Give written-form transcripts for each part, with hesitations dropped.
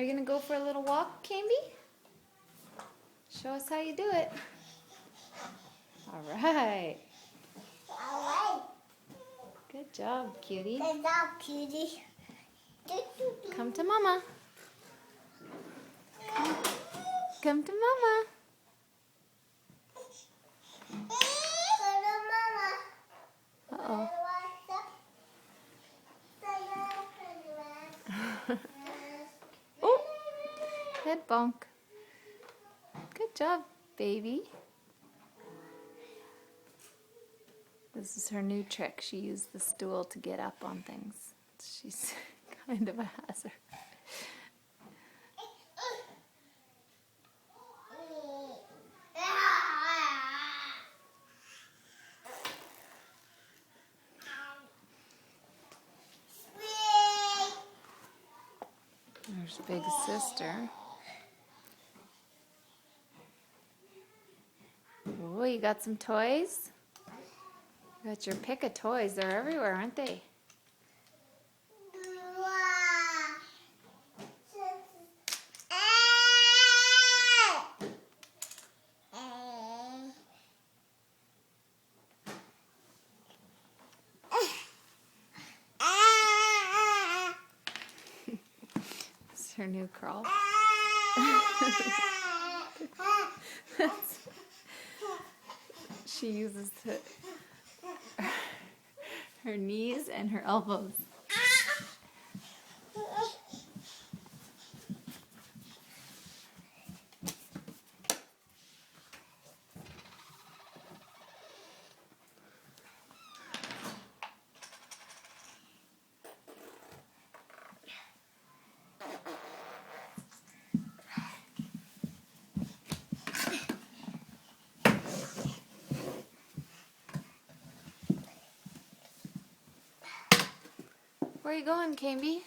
you going to go for a little walk, Camby? Show us how you do it. All right. Good job, cutie. Good job, cutie. Come to Mama. Come to Mama. Uh-oh. Oh, head bonk. Good job, baby. This is her new trick. She used the stool to get up on things. She's kind of a hazard. There's big sister. Oh, you got some toys? You got your pick of toys. They're everywhere, aren't they? This is her new crawl. She uses her knees and her elbows. Where are you going, Camby?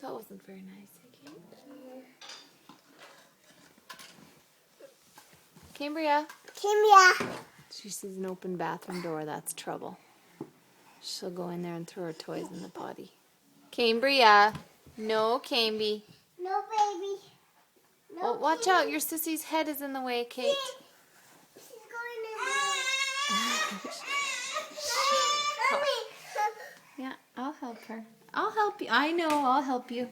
That wasn't very nice, Cambria. Cambria. She sees an open bathroom door. That's trouble. She'll go in there and throw her toys in the potty. Cambria. No, Camby. No, baby. No, Oh, watch out. Your sissy's head is in the way, Kate. She's going in there. Yeah, I'll help her. I'll help you. I know, I'll help you.